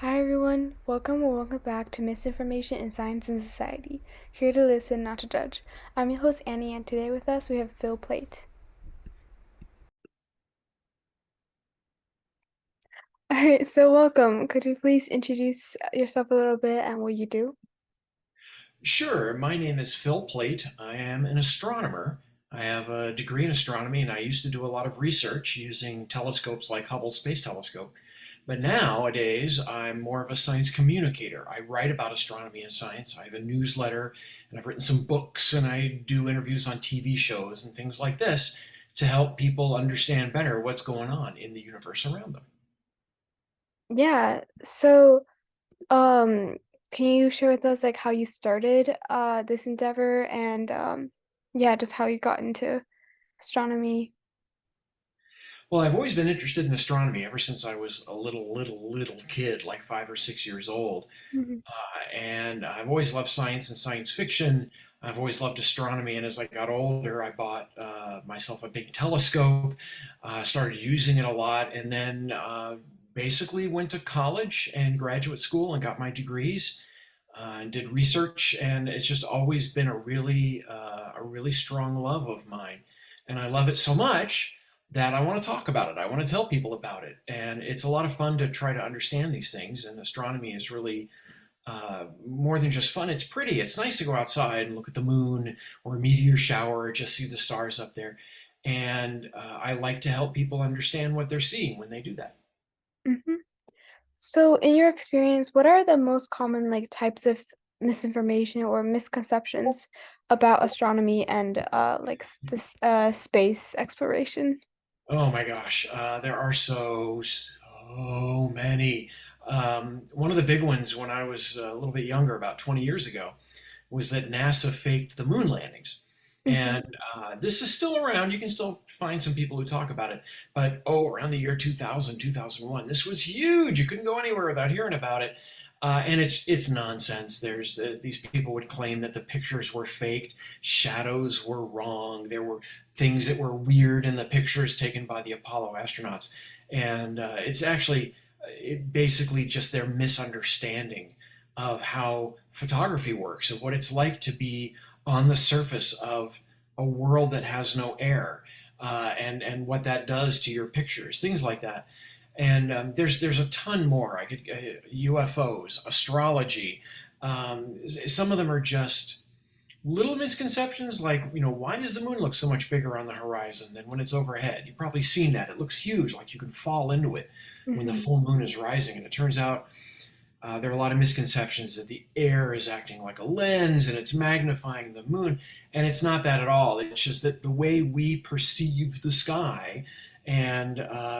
Hi everyone, welcome or welcome back to Misinformation in Science and Society. Here to listen, not to judge. I'm your host Annie, and today with us we have Phil Plait. All right, so welcome. Could you please introduce yourself a little bit and what you do? Sure. My name is Phil Plait. I am an astronomer. I have a degree in astronomy, and I used to do a lot of research using telescopes like Hubble Space Telescope. But nowadays, I'm more of a science communicator. I write about astronomy and science. I have a newsletter, and I've written some books, and I do interviews on TV shows and things like this to help people understand better what's going on in the universe around them. Yeah, so um can you share with us like how you started this endeavor and yeah, just how you got into astronomy? Well, I've always been interested in astronomy ever since I was a little kid, like 5 or 6 years old. Mhm. And I've always loved science and science fiction. I've always loved astronomy, and as I got older, I bought myself a big telescope, started using it a lot, and then basically went to college and graduate school and got my degrees and did research. And it's just always been a really strong love of mine, and I love it so much that I want to talk about it. I want to tell people about it, and it's a lot of fun to try to understand these things. And astronomy is really more than just fun. It's pretty. It's nice to go outside and look at the moon or a meteor shower or just see the stars up there. And I like to help people understand what they're seeing when they do that. Mhm. So, in your experience, what are the most common like types of misinformation or misconceptions about astronomy and this space exploration? Oh my gosh, there are so many. One of the big ones when I was a little bit younger, about 20 years ago, was that NASA faked the moon landings. Hmm. And this is still around. You can still find some people who talk about it. But oh, around the year 2000, 2001, this was huge. You couldn't go anywhere without hearing about it. And it's nonsense. There's these people would claim that the pictures were faked, shadows were wrong, there were things that were weird in the pictures taken by the Apollo astronauts, and it's actually basically just their misunderstanding of how photography works, of what it's like to be on the surface of a world that has no air, and what that does to your pictures, things like that. And there's a ton more. I could UFOs, astrology. Some of them are just little misconceptions, like why does the moon look so much bigger on the horizon than when it's overhead? You've probably seen that. It looks huge, like you can fall into it when the Hmm. full moon is rising. And it turns out there are a lot of misconceptions that the air is acting like a lens and it's magnifying the moon. And it's not that at all. It's just that the way we perceive the sky and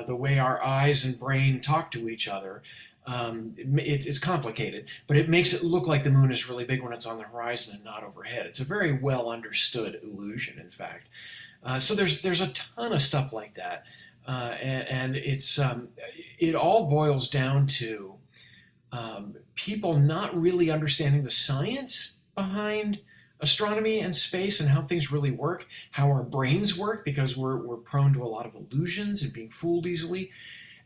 the way our eyes and brain talk to each other, it's complicated, but it makes it look like the moon is really big when it's on the horizon and not overhead. It's a very well understood illusion, in fact. So there's a ton of stuff like that, and it all boils down to people not really understanding the science behind astronomy and space and how things really work, how our brains work, because we're prone to a lot of illusions and being fooled easily.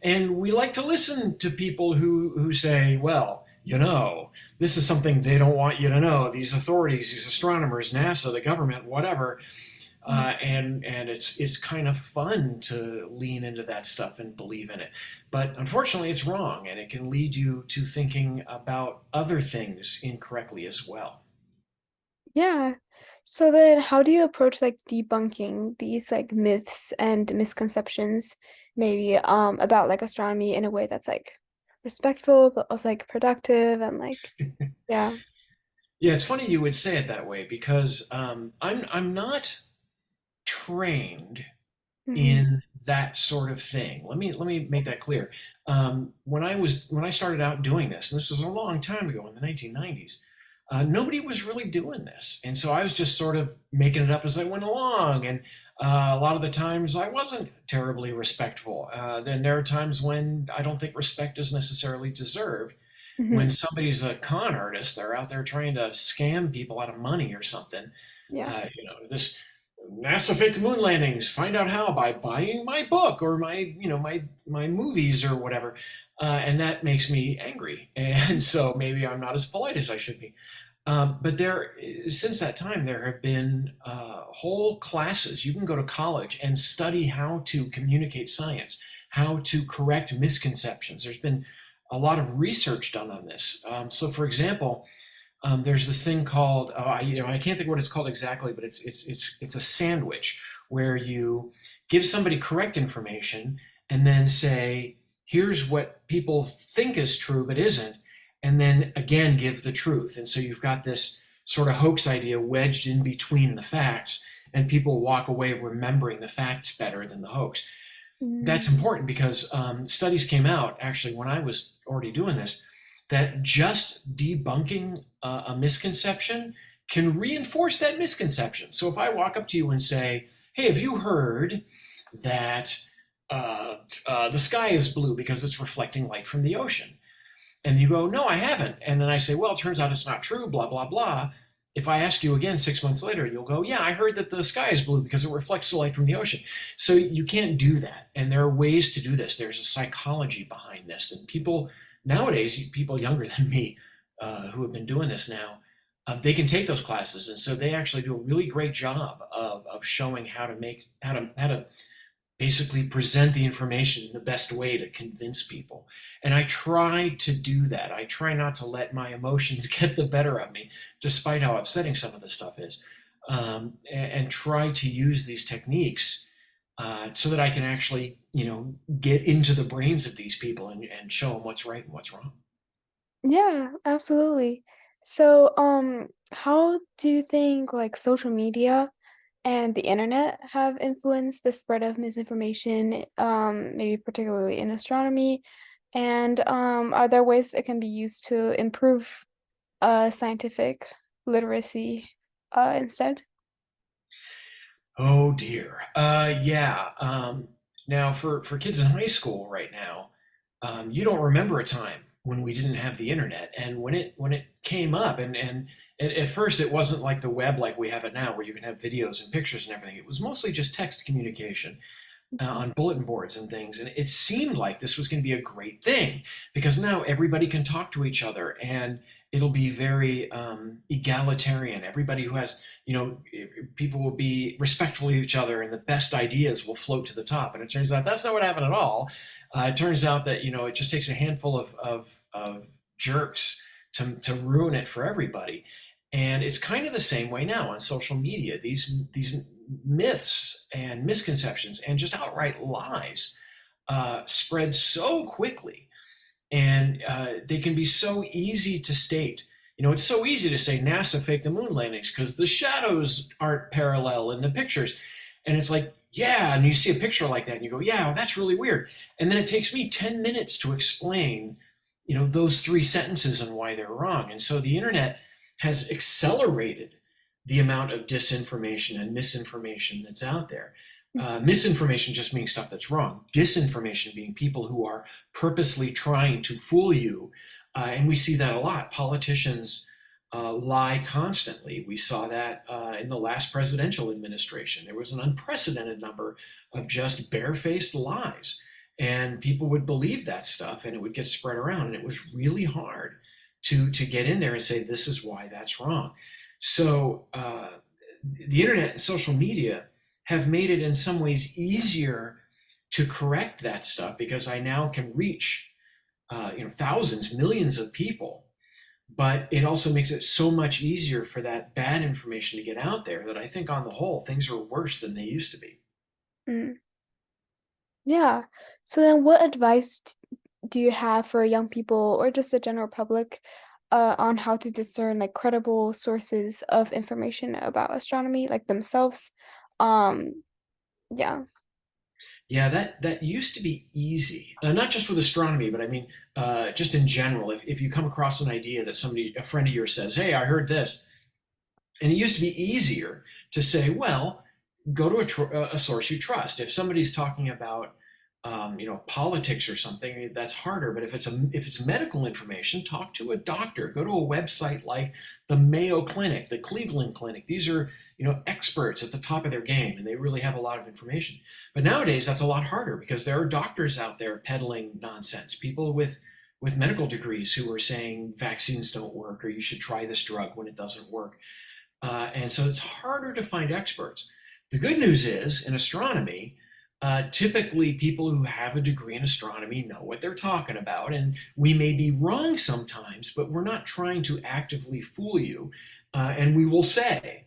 And we like to listen to people who say, well, this is something they don't want you to know. These authorities, these astronomers, NASA, the government, whatever, and it's kind of fun to lean into that stuff and believe in it. But unfortunately, it's wrong, and it can lead you to thinking about other things incorrectly as well. Yeah. So then how do you approach like debunking these like myths and misconceptions maybe about like astronomy in a way that's like respectful but also like productive and like yeah. Yeah, it's funny you would say it that way because I'm not trained Hmm. in that sort of thing. Let me make that clear. When I started out doing this, and this was a long time ago in the 1990s, nobody was really doing this, and so I was just sort of making it up as I went along. And a lot of the times I wasn't terribly respectful. Then there are times when I don't think respect is necessarily deserved. When Hmm. somebody's a con artist, they're out there trying to scam people out of money or something. Yeah. This NASA faked moon landings. Find out how by buying my book or my movies or whatever, and that makes me angry. And so maybe I'm not as polite as I should be. But since that time, there have been whole classes. You can go to college and study how to communicate science, how to correct misconceptions. There's been a lot of research done on this. So, for example, there's this thing called I can't think of what it's called exactly, but it's a sandwich where you give somebody correct information and then say, here's what people think is true but isn't, and then again give the truth. And so you've got this sort of hoax idea wedged in between the facts, and people walk away remembering the facts better than the hoax. That's Mm. important because studies came out actually when I was already doing this that just debunking a misconception can reinforce that misconception. So if I walk up to you and say, "Hey, have you heard that the sky is blue because it's reflecting light from the ocean?" And you go, "No, I haven't." And then I say, "Well, it turns out it's not true, blah, blah, blah." If I ask you again 6 months later, you'll go, "Yeah, I heard that the sky is blue because it reflects the light from the ocean." So you can't do that. And there are ways to do this. There's a psychology behind this. And people nowadays, people younger than me who have been doing this now, they can take those classes. And so they actually do a really great job of showing how to basically present the information in the best way to convince people. And I try to do that. I try not to let my emotions get the better of me, despite how upsetting some of this stuff is, and try to use these techniques so that I can actually, get into the brains of these people and show them what's right and what's wrong. Yeah, absolutely. So, how do you think like social media and the internet have influenced the spread of misinformation, maybe particularly in astronomy? And are there ways it can be used to improve scientific literacy instead? Oh dear. Yeah. Now for kids in high school right now, you don't remember a time when we didn't have the internet, and when it came up, and at first it wasn't like the web like we have it now, where you can have videos and pictures and everything. It was mostly just text communication Mhm. on bulletin boards and things. And it seemed like this was going to be a great thing because now everybody can talk to each other and it'll be very egalitarian. Everybody who has, people will be respectful of each other and the best ideas will float to the top. And it turns out that's not what happened at all. It turns out that, it just takes a handful of jerks to ruin it for everybody. And it's kind of the same way now on social media. These myths and misconceptions and just outright lies spread so quickly, and they can be so easy to state. It's so easy to say NASA faked the moon landings because the shadows aren't parallel in the pictures, and it's like, yeah, and you see a picture like that and you go, yeah, well, that's really weird, and then it takes me 10 minutes to explain, those three sentences and why they're wrong. And so the internet has accelerated the amount of disinformation and misinformation that's out there. Misinformation just means stuff that's wrong. Disinformation being people who are purposely trying to fool you. And we see that a lot. Politicians lie constantly. We saw that in the last presidential administration. There was an unprecedented number of just barefaced lies. And people would believe that stuff and it would get spread around. And it was really hard to get in there and say, this is why that's wrong. So the internet and social media have made it in some ways easier to correct that stuff because I now can reach thousands, millions of people. But it also makes it so much easier for that bad information to get out there that I think on the whole things are worse than they used to be. Mm. Yeah. So then what advice do you have for young people or just the general public on how to discern like credible sources of information about astronomy, like themselves? Um, yeah. Yeah, that used to be easy, not just with astronomy, but I mean, just in general. If you come across an idea that a friend of yours says, "Hey, I heard this," and it used to be easier to say, "Well, go to a source you trust." If somebody's talking about politics or something, that's harder. But if it's medical information, talk to a doctor. Go to a website like the Mayo Clinic, the Cleveland Clinic. These are experts at the top of their game, and they really have a lot of information. But nowadays, that's a lot harder because there are doctors out there peddling nonsense. People with medical degrees who are saying vaccines don't work or you should try this drug when it doesn't work. And so it's harder to find experts. The good news is in astronomy, typically people who have a degree in astronomy know what they're talking about. And we may be wrong sometimes, but we're not trying to actively fool you. And we will say,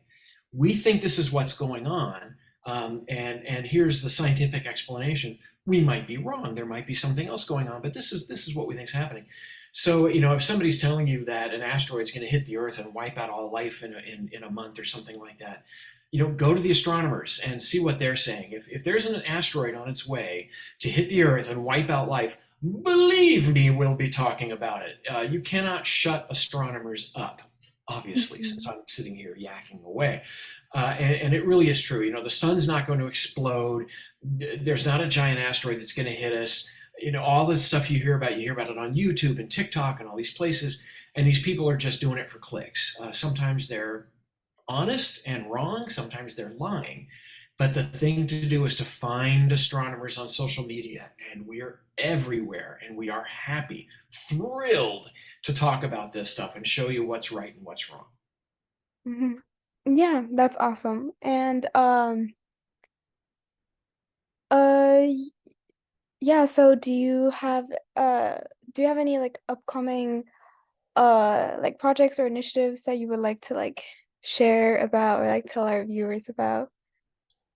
we think this is what's going on. And here's the scientific explanation. We might be wrong. There might be something else going on, but this is what we think is happening. So, if somebody's telling you that an asteroid's going to hit the Earth and wipe out all life in a month or something like that, go to the astronomers and see what they're saying. If there's an asteroid on its way to hit the Earth and wipe out life, believe me, we'll be talking about it. You cannot shut astronomers up, obviously, since I'm sitting here yakking away. And it really is true. The sun's not going to explode. There's not a giant asteroid that's going to hit us. All this stuff you hear about it on YouTube and TikTok and all these places. And these people are just doing it for clicks. Sometimes they're honest and wrong. Sometimes they're lying. But the thing to do is to find astronomers on social media, and we are everywhere, and we are happy, thrilled to talk about this stuff and show you what's right and what's wrong. Hmm. Yeah, that's awesome. And y- yeah, so do you have any like upcoming like projects or initiatives that you would like to like share about or like tell our viewers about?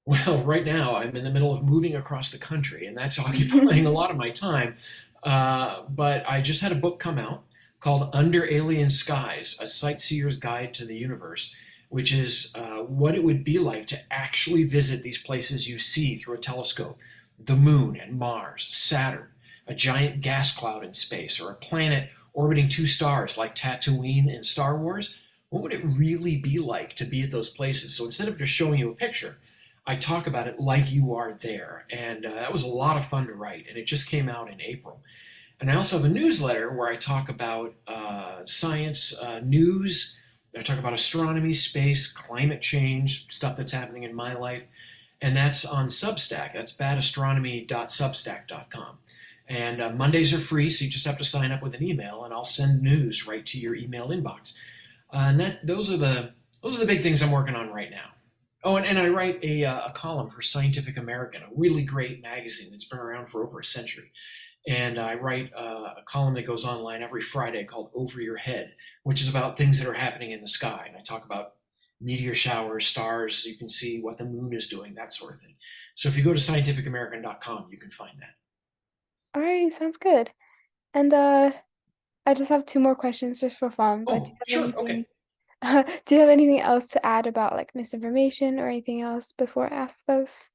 Well, right now I'm in the middle of moving across the country, and that's occupying a lot of my time. But I just had a book come out called Under Alien Skies, A Sightseer's Guide to the Universe, which is what it would be like to actually visit these places you see through a telescope: the moon and Mars, Saturn, a giant gas cloud in space, or a planet orbiting two stars like Tatooine in Star Wars. What would it really be like to be at those places? So instead of just showing you a picture, I talk about it like you are there. And that was a lot of fun to write. And it just came out in April. And I also have a newsletter where I talk about science news. I talk about astronomy, space, climate change, stuff that's happening in my life. And that's on Substack. That's badastronomy.substack.com. And Mondays are free, so you just have to sign up with an email, and I'll send news right to your email inbox. And those are the big things I'm working on right now. Oh, and I write a column for Scientific American, a really great magazine that's been around for over a century. And I write a column that goes online every Friday called Over Your Head, which is about things that are happening in the sky. And I talk about meteor showers, stars, so you can see what the moon is doing, that sort of thing. So if you go to scientificamerican.com, you can find that. All right, sounds good. And I just have two more questions just for fun, but Oh, sure, okay. do you have anything else to add about like misinformation or anything else before I ask those?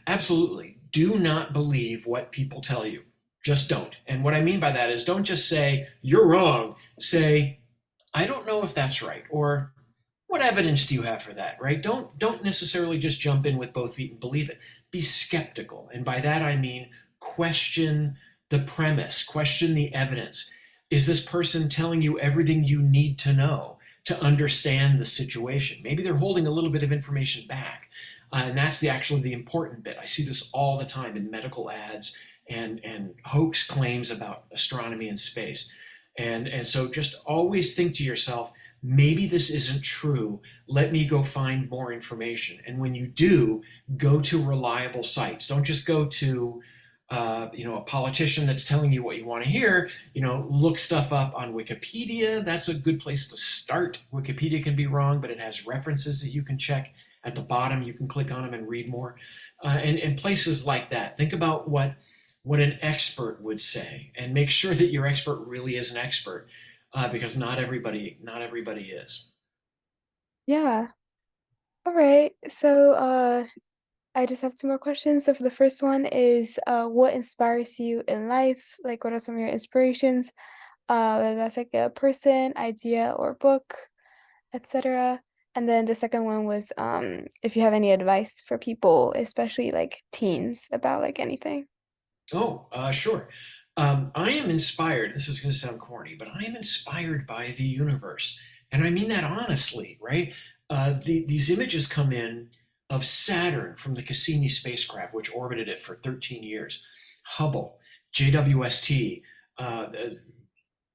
Absolutely. Do not believe what people tell you. Just don't. And what I mean by that is don't just say, you're wrong. Say, I don't know if that's right. Or what evidence do you have for that, right? Don't necessarily just jump in with both feet and believe it. Be skeptical. And by that I mean question the premise, question the evidence. Is this person telling you everything you need to know to understand the situation? Maybe they're holding a little bit of information back. And that's actually the important bit. I see this all the time in medical ads and hoax claims about astronomy and space. And so just always think to yourself, maybe this isn't true. Let me go find more information. And when you do, go to reliable sites. Don't just go to a politician that's telling you what you want to hear. Look stuff up on Wikipedia. That's a good place to start. Wikipedia can be wrong, but it has references that you can check at the bottom. You can click on them and read more. And places like that. Think about what an expert would say, and make sure that your expert really is an expert, because not everybody is. Yeah. All right. So I just have two more questions. So for the first one is what inspires you in life? Like what are some of your inspirations? Whether that's like a person, idea, or book, etc. And then the second one was if you have any advice for people, especially like teens, about like anything. Sure. I am inspired. This is going to sound corny, but I am inspired by the universe. And I mean that honestly, right? These images come in of Saturn from the Cassini spacecraft, which orbited it for 13 years, Hubble, JWST,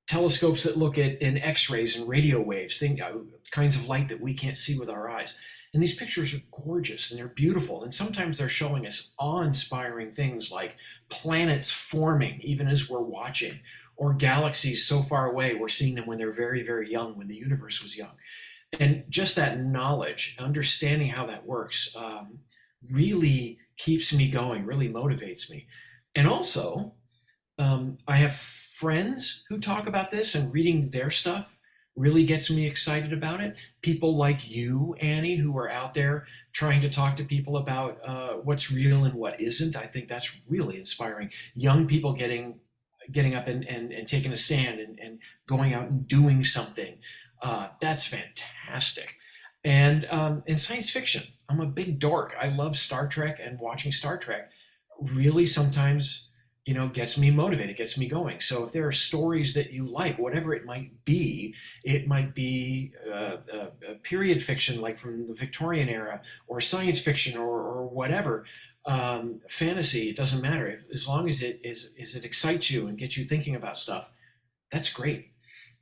telescopes that look at in X-rays and radio waves, kinds of light that we can't see with our eyes. And these pictures are gorgeous and they're beautiful. And sometimes they're showing us awe-inspiring things like planets forming even as we're watching, or galaxies so far away we're seeing them when they're very, very young, when the universe was young. And just that knowledge, understanding how that works, really keeps me going, really motivates me. And also, I have friends who talk about this, and reading their stuff really gets me excited about it. People like you, Annie, who are out there trying to talk to people about what's real and what isn't. I think that's really inspiring. Young people getting up and taking a stand going out and doing something. That's fantastic. And in science fiction, I'm a big dork. I love Star Trek, and watching Star Trek really sometimes gets me motivated, gets me going. So if there are stories that you like, whatever it might be period fiction like from the Victorian era, or science fiction, or whatever, fantasy. It doesn't matter, as long as it excites you and gets you thinking about stuff. That's great.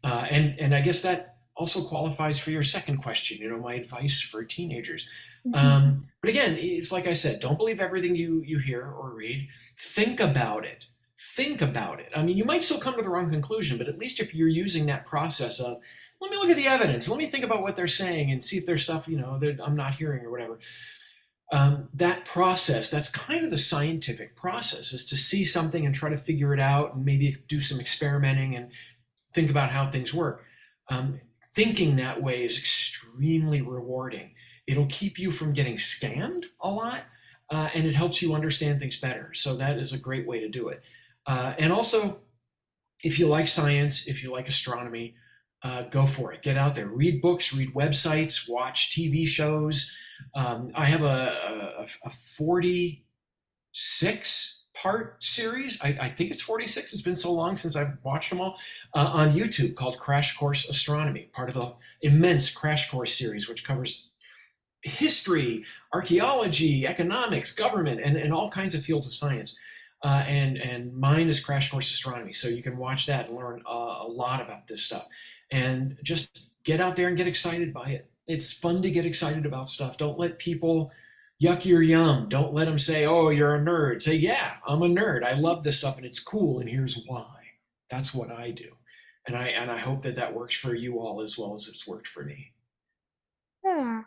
And I guess that also qualifies for your second question. My advice for teenagers. Mhm. But again, it's like I said, don't believe everything you hear or read. Think about it. Think about it. I mean, you might still come to the wrong conclusion, but at least if you're using that process of, let me look at the evidence, let me think about what they're saying and see if there's stuff that I'm not hearing or whatever. That process, that's kind of the scientific process, is to see something and try to figure it out and maybe do some experimenting and think about how things work. Thinking that way is extremely rewarding. It'll keep you from getting scammed a lot, and it helps you understand things better. So that is a great way to do it. And also, if you like science, if you like astronomy, go for it. Get out there, read books, read websites, watch TV shows. I have a 46-part series. I think it's 46. It's been so long since I've watched them all, on YouTube, called Crash Course Astronomy, part of the immense Crash Course series, which covers history, archaeology, economics, government, and all kinds of fields of science. And mine is Crash Course Astronomy, so you can watch that and learn a lot about this stuff. And just get out there and get excited by it. It's fun to get excited about stuff. Don't let people yuck your yum. Don't let them say, "Oh, you're a nerd." Say, "Yeah, I'm a nerd. I love this stuff, and it's cool, and here's why." That's what I do, and I hope that that works for you all as well as it's worked for me. Yeah.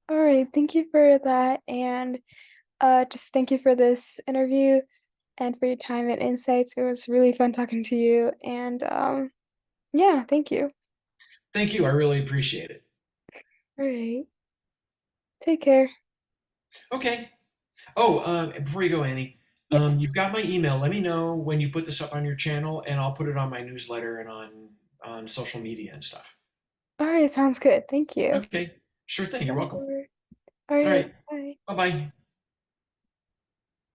All right. Thank you for that. And just thank you for this interview and for your time and insights. It was really fun talking to you. And yeah, thank you. Thank you. I really appreciate it. All right. Take care. Okay. Oh, before you go, Annie, Yes. you've got my email. Let me know when you put this up on your channel, and I'll put it on my newsletter and on social media and stuff. All right. Sounds good. Thank you. Okay. Sure thing. You're welcome. All All right. right. Bye. Bye bye.